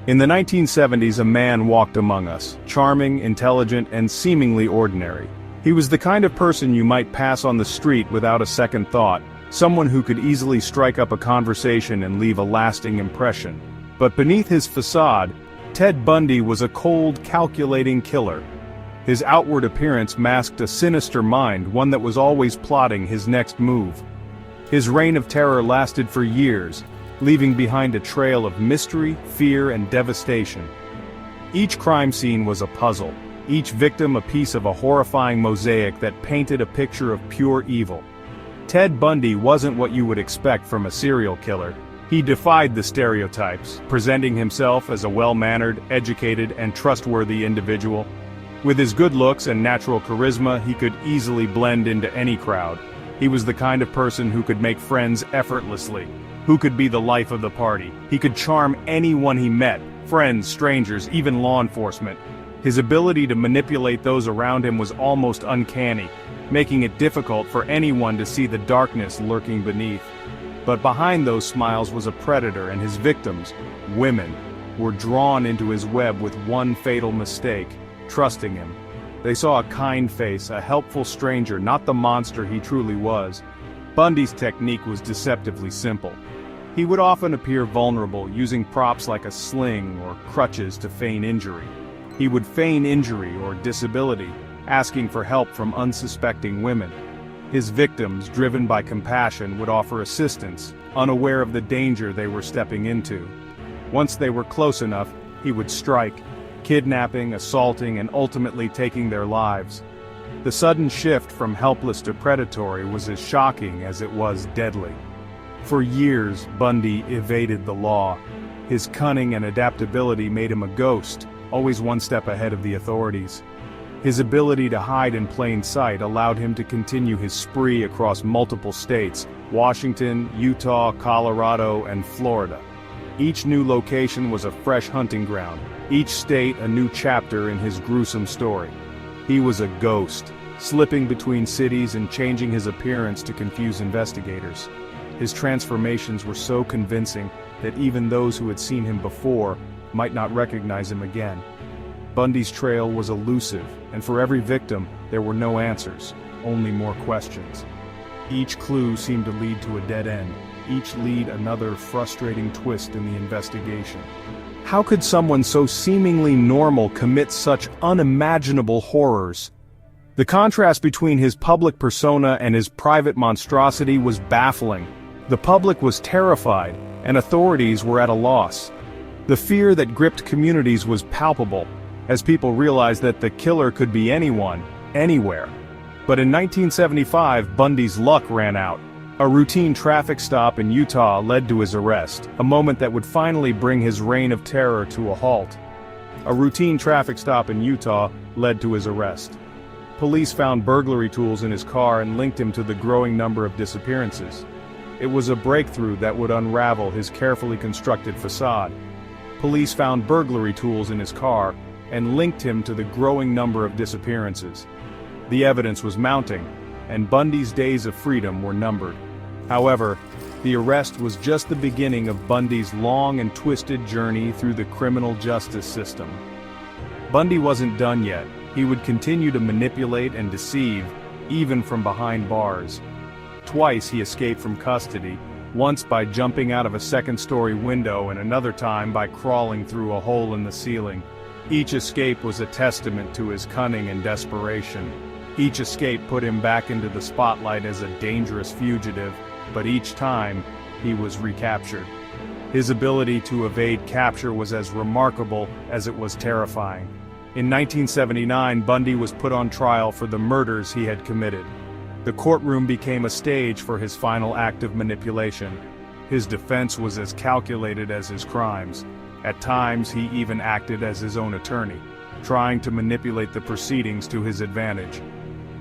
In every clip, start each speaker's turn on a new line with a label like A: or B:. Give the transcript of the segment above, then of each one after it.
A: In the 1970s, a man walked among us, charming, intelligent, and seemingly ordinary. He was the kind of person you might pass on the street without a second thought, someone who could easily strike up a conversation and leave a lasting impression. But beneath his facade, Ted Bundy was a cold, calculating killer. His outward appearance masked a sinister mind, one that was always plotting his next move. His reign of terror lasted for years, leaving behind a trail of mystery, fear, and devastation. Each crime scene was a puzzle, each victim a piece of a horrifying mosaic that painted a picture of pure evil. Ted Bundy wasn't what you would expect from a serial killer. He defied the stereotypes, presenting himself as a well-mannered, educated, and trustworthy individual. With his good looks and natural charisma, he could easily blend into any crowd. He was the kind of person who could make friends effortlessly, who could be the life of the party. He could charm anyone he met, friends, strangers, even law enforcement. His ability to manipulate those around him was almost uncanny, making it difficult for anyone to see the darkness lurking beneath. But behind those smiles was a predator, and his victims, women, were drawn into his web with one fatal mistake: trusting him. They saw a kind face, a helpful stranger, not the monster he truly was. Bundy's technique was deceptively simple. He would often appear vulnerable, using props like a sling or crutches to feign injury. He would feign injury or disability, asking for help from unsuspecting women. His victims, driven by compassion, would offer assistance, unaware of the danger they were stepping into. Once they were close enough, he would strike, kidnapping, assaulting, and ultimately taking their lives. The sudden shift from helpless to predatory was as shocking as it was deadly. For years, Bundy evaded the law. His cunning and adaptability made him a ghost, always one step ahead of the authorities. His ability to hide in plain sight allowed him to continue his spree across multiple states: Washington, Utah, Colorado, and Florida. Each new location was a fresh hunting ground, each state a new chapter in his gruesome story. He was a ghost, slipping between cities and changing his appearance to confuse investigators. His transformations were so convincing that even those who had seen him before might not recognize him again. Bundy's trail was elusive, and for every victim, there were no answers, only more questions. Each clue seemed to lead to a dead end, each lead another frustrating twist in the investigation. How could someone so seemingly normal commit such unimaginable horrors? The contrast between his public persona and his private monstrosity was baffling. The public was terrified, and authorities were at a loss. The fear that gripped communities was palpable, as people realized that the killer could be anyone, anywhere. But in 1975, Bundy's luck ran out. A routine traffic stop in Utah led to his arrest, a moment that would finally bring his reign of terror to a halt. A routine traffic stop in Utah led to his arrest. Police found burglary tools in his car and linked him to the growing number of disappearances. It was a breakthrough that would unravel his carefully constructed facade. Police found burglary tools in his car and linked him to the growing number of disappearances. The evidence was mounting, and Bundy's days of freedom were numbered. However, the arrest was just the beginning of Bundy's long and twisted journey through the criminal justice system. Bundy wasn't done yet. He would continue to manipulate and deceive, even from behind bars. Twice he escaped from custody, once by jumping out of a second-story window and another time by crawling through a hole in the ceiling. Each escape was a testament to his cunning and desperation. Each escape put him back into the spotlight as a dangerous fugitive, but each time, he was recaptured. His ability to evade capture was as remarkable as it was terrifying. In 1979, Bundy was put on trial for the murders he had committed. The courtroom became a stage for his final act of manipulation. His defense was as calculated as his crimes. At times, he even acted as his own attorney, trying to manipulate the proceedings to his advantage.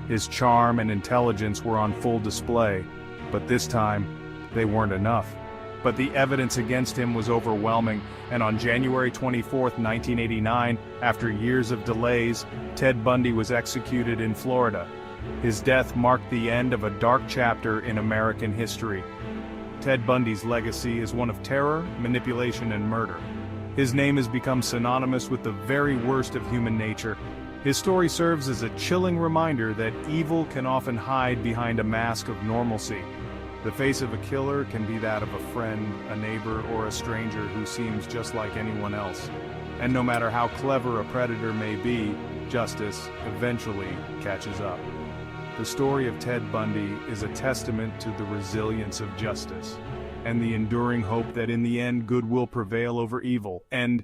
A: His charm and intelligence were on full display, but this time, they weren't enough. But the evidence against him was overwhelming, and on January 24, 1989, after years of delays, Ted Bundy was executed in Florida. His death marked the end of a dark chapter in American history. Ted Bundy's legacy is one of terror, manipulation, and murder. His name has become synonymous with the very worst of human nature. His story serves as a chilling reminder that evil can often hide behind a mask of normalcy. The face of a killer can be that of a friend, a neighbor, or a stranger who seems just like anyone else. And no matter how clever a predator may be, justice eventually catches up. The story of Ted Bundy is a testament to the resilience of justice, and the enduring hope that in the end good will prevail over evil. And